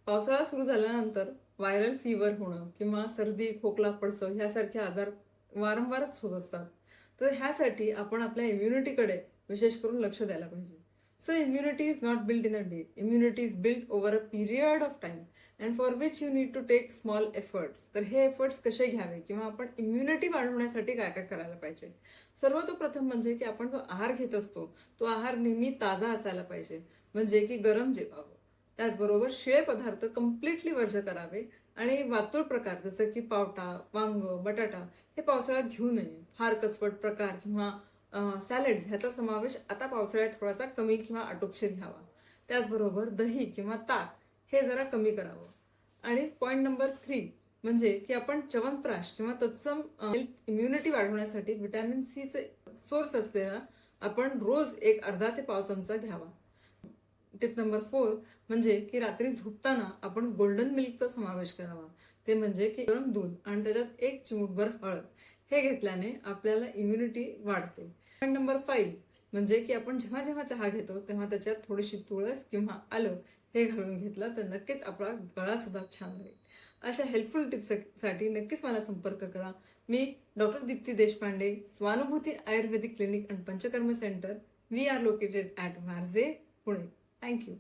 पावसाळा सुरू झाल्यानंतर व्हायरल फीवर होणं किंवा सर्दी, खोकला, पडसं ह्यासारखे आजार वारंवारच होत असतात. तर ह्यासाठी आपण आपल्या इम्युनिटीकडे विशेष करून लक्ष द्यायला पाहिजे. So immunity is not build in a day. Immunity is build over a period of time and for which you need to take small efforts. तर हे एफर्ट्स कसे घ्यावे किंवा आपण इम्युनिटी वाढवण्यासाठी काय काय करायला पाहिजे. सर्वतोप्रथम म्हणजे की आपण जो आहार घेत असतो तो आहार नेहमी ताजा असायला पाहिजे, म्हणजे की गरम जेवावं. त्याचबरोबर शिळे पदार्थ कम्प्लिटली वर्ज करावे आणि वातुळ प्रकार जसं की पावटा, वांग, बटाटा हे पावसाळ्यात घेऊ नये. फार कचवट प्रकार किंवा सॅलड्स ह्याचा समावेश आता पावसाळ्यात थोडासा कमी किंवा आटोपशीर घ्यावा. त्याचबरोबर दही किंवा ताक हे जरा कमी करावं. आणि पॉईंट नंबर 3 म्हणजे की आपण च्यवनप्राश किंवा तत्सम इम्युनिटी वाढवण्यासाठी व्हिटॅमिन सीचे सोर्स असलेला आपण रोज एक अर्धा ते पाव चमचा घ्यावा. टिप नंबर 4 म्हणजे की रात्री झोपताना आपण गोल्डन मिल्कचा समावेश करावा. ते म्हणजे की गरम दूध आणि त्याच्यात एक चिमूटभर हळद हे घेतल्याने आपल्याला इम्युनिटी वाढते. पॉईंट नंबर 5 म्हणजे की आपण जेव्हा जेव्हा चहा घेतो तेव्हा त्याच्यात थोडीशी तुळस किंवा आलं हे घालून घेतलं तर नक्कीच आपला गळा सुद्धा छान राहील. अशा हेल्पफुल टिप्ससाठी नक्कीच मला संपर्क करा. मी doctor Dipti Deshpande, Swanubhuti Ayurvedic clinic and Panchakarma centre. We are located at Warje, Pune. Thank you.